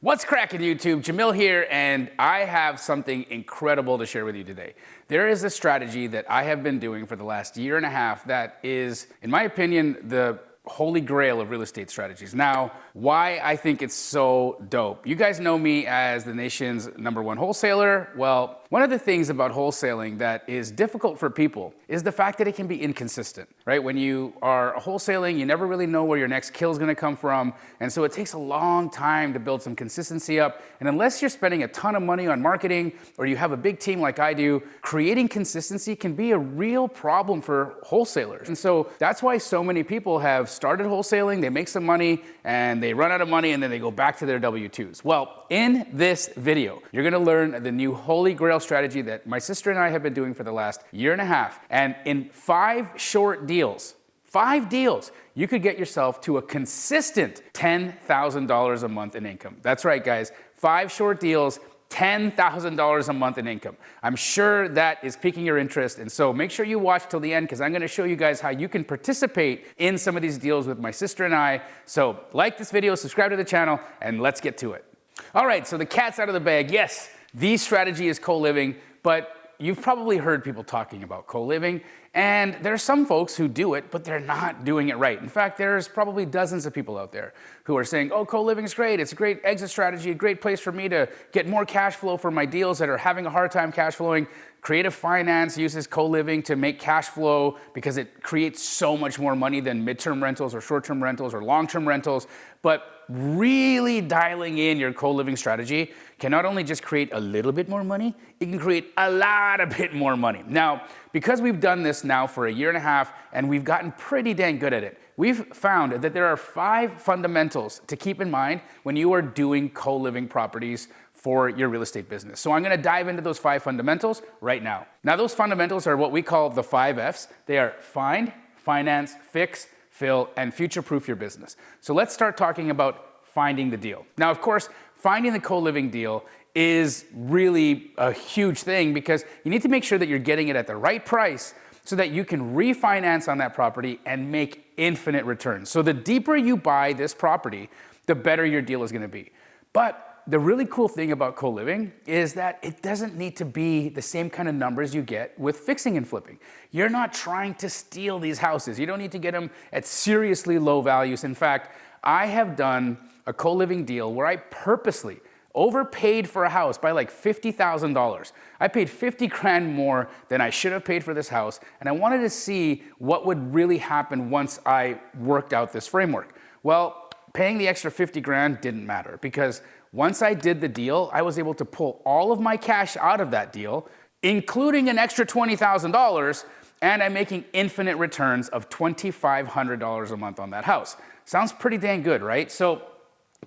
What's cracking, YouTube? Jamil here, and I have something incredible to share with you today. There is a strategy that I have been doing for the last year and a half that is, in my opinion, the holy grail of real estate strategies. Now, why I think it's so dope. You guys know me as the nation's #1 wholesaler. Well, one of the things about wholesaling that is difficult for people is the fact that it can be inconsistent, right? When you are wholesaling, you never really know where your next kill is gonna come from. And so it takes a long time to build some consistency up. And unless you're spending a ton of money on marketing or you have a big team like I do, creating consistency can be a real problem for wholesalers. And so that's why so many people have started wholesaling, they make some money and they run out of money and then they go back to their W-2s. Well, in this video, you're gonna learn the new holy grail strategy that my sister and I have been doing for the last year and a half. And in 5 short deals, 5 deals, you could get yourself to a consistent $10,000 a month in income. That's right, guys. 5 short deals, $10,000 a month in income. I'm sure that is piquing your interest, and so make sure you watch till the end because I'm gonna show you guys how you can participate in some of these deals with my sister and I. So like this video, subscribe to the channel, and let's get to it. All right, so the cat's out of the bag. Yes, the strategy is co-living, but you've probably heard people talking about co-living, and there are some folks who do it, but they're not doing it right. In fact, there's probably dozens of people out there who are saying, oh, co-living is great. It's a great exit strategy, a great place for me to get more cash flow for my deals that are having a hard time cash flowing. Creative finance uses co-living to make cash flow because it creates so much more money than midterm rentals or short-term rentals or long-term rentals. But really dialing in your co-living strategy can not only just create a little bit more money, it can create a lot of bit more money. Now, because we've done this now for a year and a half and we've gotten pretty dang good at it, we've found that there are 5 fundamentals to keep in mind when you are doing co-living properties for your real estate business. So I'm gonna dive into those 5 fundamentals right now. Now, those fundamentals are what we call the 5 Fs. They are find, finance, fix, fill, and future-proof your business. So let's start talking about finding the deal. Now, of course, finding the co-living deal is really a huge thing because you need to make sure that you're getting it at the right price so that you can refinance on that property and make infinite returns. So the deeper you buy this property, the better your deal is gonna be. But the really cool thing about co-living is that it doesn't need to be the same kind of numbers you get with fixing and flipping. You're not trying to steal these houses. You don't need to get them at seriously low values. In fact, I have done a co-living deal where I purposely overpaid for a house by like $50,000. I paid 50 grand more than I should have paid for this house, and I wanted to see what would really happen once I worked out this framework. Well, paying the extra 50 grand didn't matter because once I did the deal, I was able to pull all of my cash out of that deal, including an extra $20,000, and I'm making infinite returns of $2,500 a month on that house. Sounds pretty dang good, right? So,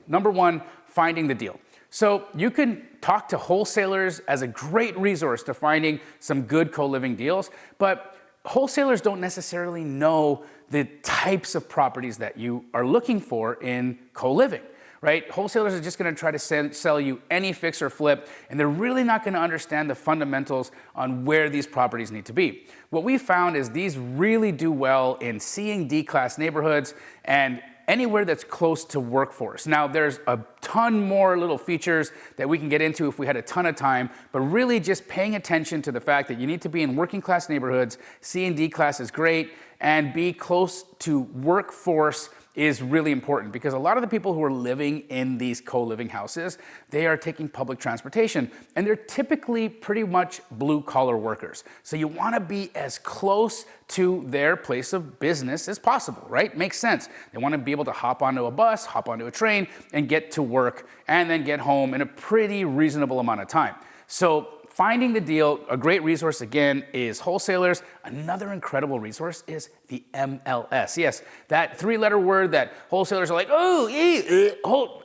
number 1, finding the deal. So you can talk to wholesalers as a great resource to finding some good co-living deals, but wholesalers don't necessarily know the types of properties that you are looking for in co-living, right? Wholesalers are just gonna try to sell you any fix or flip, and they're really not gonna understand the fundamentals on where these properties need to be. What we found is these really do well in C and D class neighborhoods and anywhere that's close to workforce. Now, there's a ton more little features that we can get into if we had a ton of time, but really just paying attention to the fact that you need to be in working class neighborhoods, C and D class is great, and be close to workforce is really important because a lot of the people who are living in these co-living houses, they are taking public transportation and they're typically pretty much blue collar workers. So you wanna be as close to their place of business as possible, right? Makes sense. They wanna be able to hop onto a bus, hop onto a train and get to work and then get home in a pretty reasonable amount of time. So finding the deal, a great resource again is wholesalers. Another incredible resource is the MLS. Yes, that 3-letter word that wholesalers are like, oh,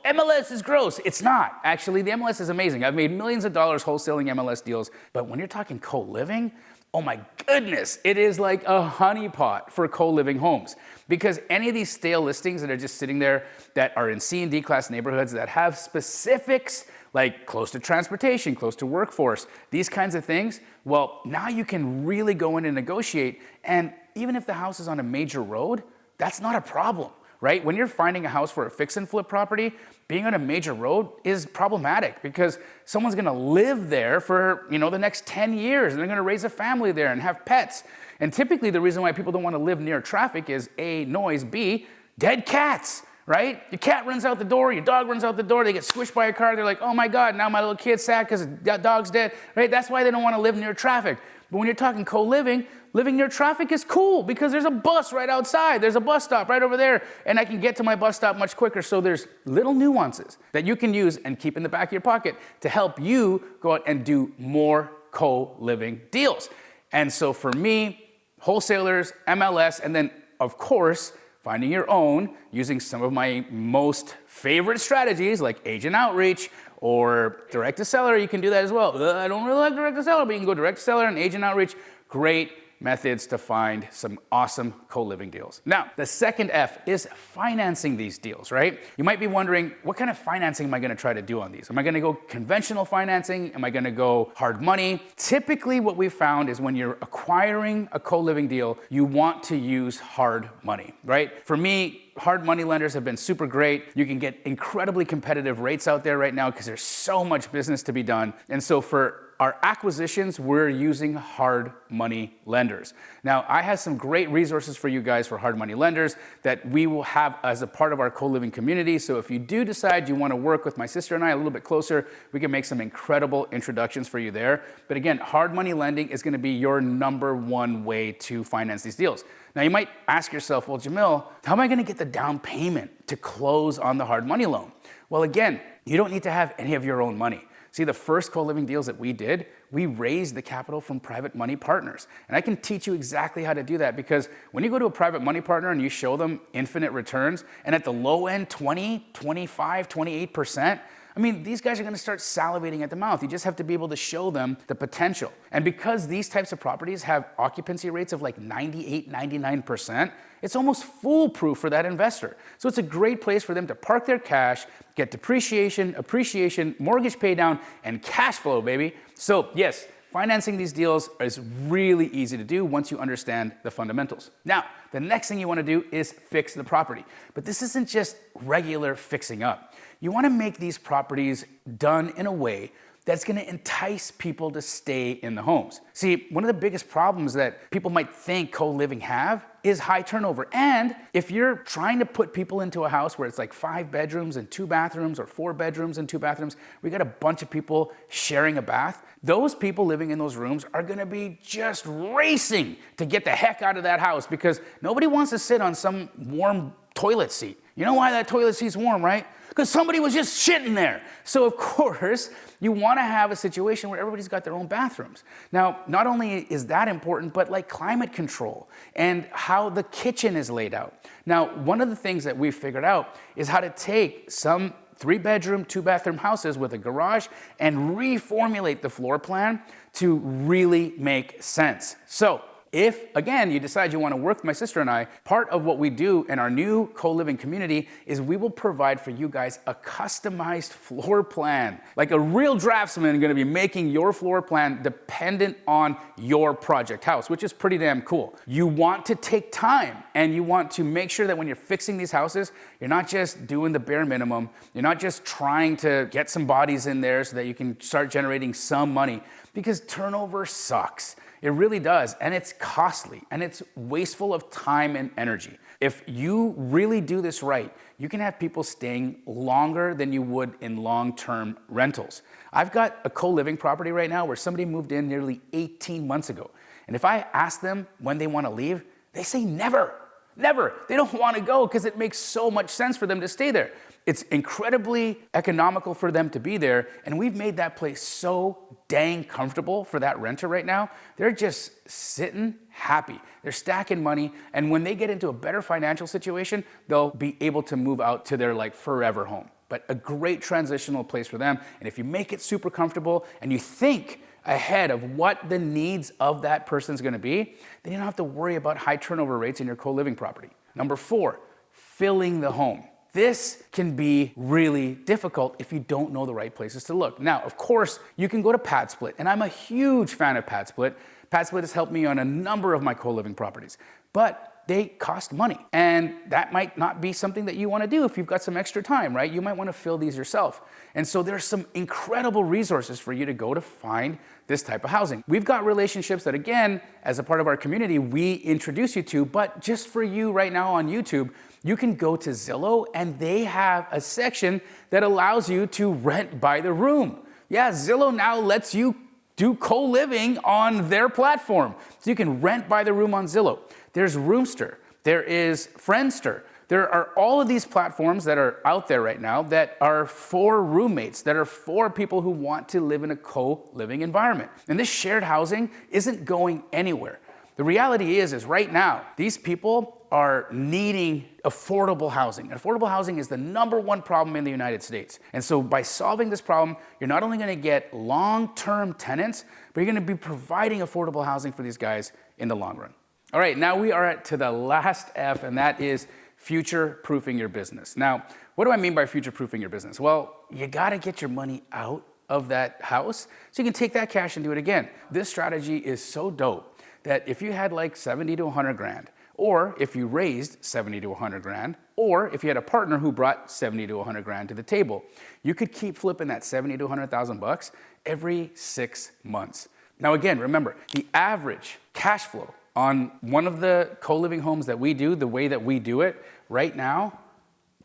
MLS is gross. It's not. Actually, the MLS is amazing. I've made millions of dollars wholesaling MLS deals, but when you're talking co-living, oh my goodness, it is like a honeypot for co-living homes. Because any of these stale listings that are just sitting there that are in C and D class neighborhoods that have specifics like close to transportation, close to workforce, these kinds of things, well, now you can really go in and negotiate. And even if the house is on a major road, that's not a problem, right? When you're finding a house for a fix and flip property, being on a major road is problematic because someone's gonna live there for, the next 10 years, and they're gonna raise a family there and have pets. And typically the reason why people don't wanna live near traffic is A, noise, B, dead cats, right? Your cat runs out the door, your dog runs out the door, they get squished by a car, they're like, oh my God, now my little kid's sad because the dog's dead, right? That's why they don't wanna live near traffic. But when you're talking co-living, living near traffic is cool because there's a bus right outside. There's a bus stop right over there, and I can get to my bus stop much quicker. So there's little nuances that you can use and keep in the back of your pocket to help you go out and do more co-living deals. And so for me, wholesalers, MLS, and then of course, finding your own using some of my most favorite strategies like agent outreach or direct to seller. You can do that as well. I don't really like direct to seller, but you can go direct to seller and agent outreach. Great methods to find some awesome co-living deals. Now, the second F is financing these deals, right? You might be wondering, what kind of financing am I gonna try to do on these? Am I gonna go conventional financing? Am I gonna go hard money? Typically what we've found is when you're acquiring a co-living deal, you want to use hard money, right? For me, hard money lenders have been super great. You can get incredibly competitive rates out there right now because there's so much business to be done. And so for our acquisitions, we're using hard money lenders. Now, I have some great resources for you guys for hard money lenders that we will have as a part of our co-living community. So if you do decide you want to work with my sister and I a little bit closer, we can make some incredible introductions for you there. But again, hard money lending is going to be your number one way to finance these deals. Now, you might ask yourself, well, Jamil, how am I going to get the down payment to close on the hard money loan? Well, again, you don't need to have any of your own money. See, the first co-living deals that we did, we raised the capital from private money partners. And I can teach you exactly how to do that because when you go to a private money partner and you show them infinite returns, and at the low end, 20, 25, 28%, I mean, these guys are gonna start salivating at the mouth. You just have to be able to show them the potential. And because these types of properties have occupancy rates of like 98, 99%, it's almost foolproof for that investor. So it's a great place for them to park their cash, get depreciation, appreciation, mortgage pay down, and cash flow, baby. So yes, financing these deals is really easy to do once you understand the fundamentals. Now, the next thing you wanna do is fix the property. But this isn't just regular fixing up. You wanna make these properties done in a way that's gonna entice people to stay in the homes. See, one of the biggest problems that people might think co-living have is high turnover. And if you're trying to put people into a house where it's like 5 bedrooms and 2 bathrooms or 4 bedrooms and 2 bathrooms, we got a bunch of people sharing a bath, those people living in those rooms are gonna be just racing to get the heck out of that house because nobody wants to sit on some warm toilet seat. You know why that toilet seat's warm, right? Because somebody was just shitting there. So of course, you wanna have a situation where everybody's got their own bathrooms. Now, not only is that important, but like climate control and how the kitchen is laid out. Now, one of the things that we've figured out is how to take some 3-bedroom, 2-bathroom houses with a garage and reformulate the floor plan to really make sense. So, if, again, you decide you want to work with my sister and I, part of what we do in our new co-living community is we will provide for you guys a customized floor plan. Like a real draftsman going to be making your floor plan dependent on your project house, which is pretty damn cool. You want to take time and you want to make sure that when you're fixing these houses, you're not just doing the bare minimum. You're not just trying to get some bodies in there so that you can start generating some money because turnover sucks. It really does, and it's costly, and it's wasteful of time and energy. If you really do this right, you can have people staying longer than you would in long-term rentals. I've got a co-living property right now where somebody moved in nearly 18 months ago, and if I ask them when they want to leave, they say never. Never. They don't want to go because it makes so much sense for them to stay there. It's incredibly economical for them to be there, and we've made that place so dang comfortable for that renter right now. They're just sitting happy. They're stacking money, and when they get into a better financial situation, they'll be able to move out to their like forever home. But a great transitional place for them, and if you make it super comfortable and you think ahead of what the needs of that person's gonna be, then you don't have to worry about high turnover rates in your co-living property. Number 4, filling the home. This can be really difficult if you don't know the right places to look. Now, of course, you can go to PadSplit, and I'm a huge fan of PadSplit. PadSplit has helped me on a number of my co-living properties. But but they cost money. And that might not be something that you want to do if you've got some extra time, right? You might want to fill these yourself. And so there's some incredible resources for you to go to find this type of housing. We've got relationships that, again, as a part of our community, we introduce you to, but just for you right now on YouTube, you can go to Zillow and they have a section that allows you to rent by the room. Yeah, Zillow now lets you do co-living on their platform. So you can rent by the room on Zillow. There's Roomster, there is Friendster. There are all of these platforms that are out there right now that are for roommates, that are for people who want to live in a co-living environment. And this shared housing isn't going anywhere. The reality is right now, these people are needing affordable housing. And affordable housing is the #1 problem in the United States. And so by solving this problem, you're not only gonna get long-term tenants, but you're gonna be providing affordable housing for these guys in the long run. All right, now we are to the last F, and that is future-proofing your business. Now, what do I mean by future-proofing your business? Well, you gotta get your money out of that house so you can take that cash and do it again. This strategy is so dope that if you had like 70 to 100 grand, or if you raised 70 to 100 grand, or if you had a partner who brought 70 to 100 grand to the table, you could keep flipping that 70 to 100,000 bucks every 6 months. Now again, remember, the average cash flow on one of the co-living homes that we do, the way that we do it right now,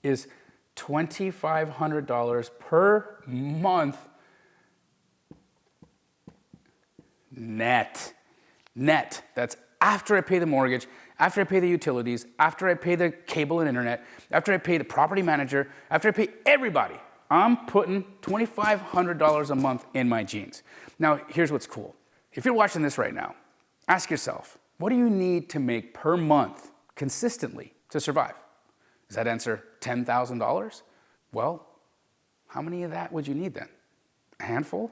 is $2,500 per month net. Net. That's after I pay the mortgage, after I pay the utilities, after I pay the cable and internet, after I pay the property manager, after I pay everybody. I'm putting $2,500 a month in my jeans. Now, here's what's cool. If you're watching this right now, ask yourself, what do you need to make per month consistently to survive? Does that answer $10,000? Well, how many of that would you need then? A handful?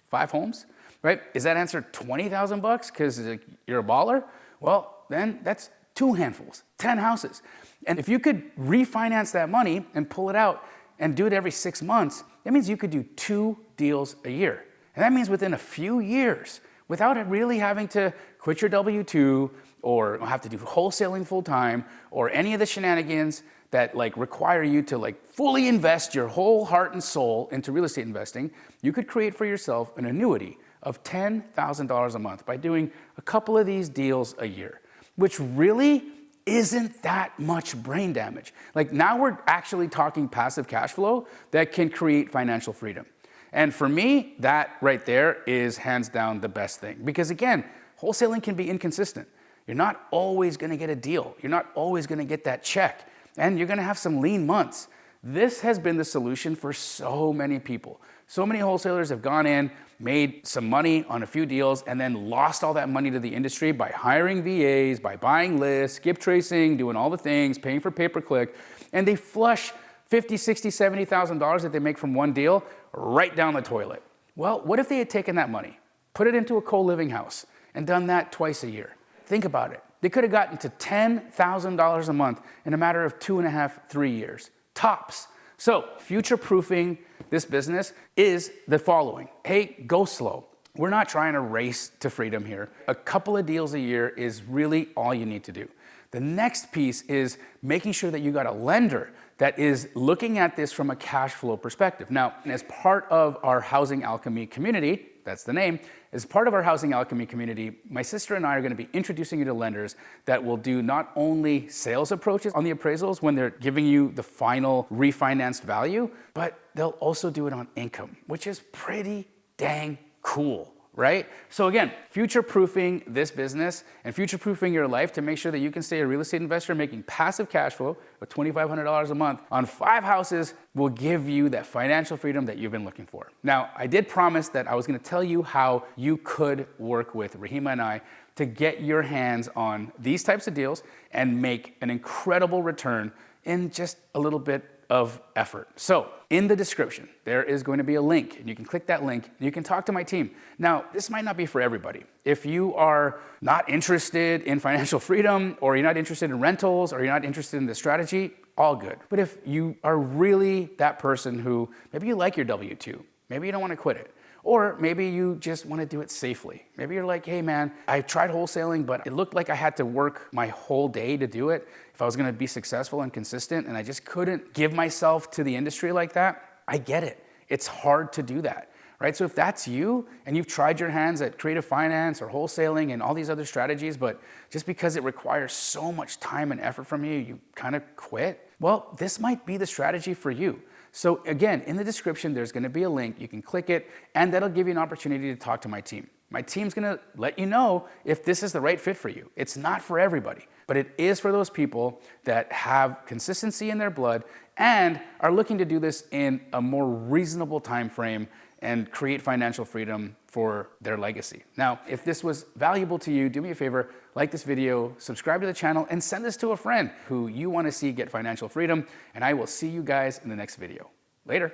5 homes? Right? Is that answer 20,000 bucks because you're a baller? Well, then that's 2 handfuls, 10 houses. And if you could refinance that money and pull it out and do it every 6 months, that means you could do 2 deals a year. And that means within a few years, without really having to quit your W-2 or have to do wholesaling full time or any of the shenanigans that like require you to like fully invest your whole heart and soul into real estate investing, you could create for yourself an annuity of $10,000 a month by doing a couple of these deals a year, which really isn't that much brain damage. Like now we're actually talking passive cash flow that can create financial freedom. And for me, that right there is hands down the best thing. Because again, wholesaling can be inconsistent. You're not always gonna get a deal. You're not always gonna get that check. And you're gonna have some lean months. This has been the solution for so many people. So many wholesalers have gone in, made some money on a few deals, and then lost all that money to the industry by hiring VAs, by buying lists, skip tracing, doing all the things, paying for pay-per-click, and they flush $50,000, $60,000, $70,000 that they make from one deal right down the toilet. Well, what if they had taken that money, put it into a co-living house, and done that twice a year? Think about it. They could have gotten to $10,000 a month in a matter of 2.5, 3 years, tops. So future-proofing this business is the following. Hey, go slow. We're not trying to race to freedom here. A couple of deals a year is really all you need to do. The next piece is making sure that you got a lender that is looking at this from a cash flow perspective. Now, as part of our Housing Alchemy community, that's the name, as part of our Housing Alchemy community, my sister and I are gonna be introducing you to lenders that will do not only sales approaches on the appraisals when they're giving you the final refinanced value, but they'll also do it on income, which is pretty dang cool, right? So again, future-proofing this business and future-proofing your life to make sure that you can stay a real estate investor making passive cash flow of $2,500 a month on 5 houses will give you that financial freedom that you've been looking for. Now, I did promise that I was gonna tell you how you could work with Rahima and I to get your hands on these types of deals and make an incredible return in just a little bit of effort. So in the description, there is going to be a link, and you can click that link and you can talk to my team. Now, this might not be for everybody. If you are not interested in financial freedom, or you're not interested in rentals, or you're not interested in the strategy, all good. But if you are really that person who maybe you like your W-2, maybe you don't want to quit it, Or maybe you just want to do it safely. Maybe you're like, hey man, I tried wholesaling, but it looked like I had to work my whole day to do it if I was going to be successful and consistent, and I just couldn't give myself to the industry like that. I get it. It's hard to do that, right? So if that's you and you've tried your hands at creative finance or wholesaling and all these other strategies, but just because it requires so much time and effort from you, you kind of quit, well, this might be the strategy for you. So again, in the description, there's gonna be a link. You can click it, and that'll give you an opportunity to talk to my team. My team's gonna let you know if this is the right fit for you. It's not for everybody, but it is for those people that have consistency in their blood and are looking to do this in a more reasonable time frame and create financial freedom for their legacy. Now, if this was valuable to you, do me a favor, like this video, subscribe to the channel, and send this to a friend who you want to see get financial freedom, and I will see you guys in the next video. Later.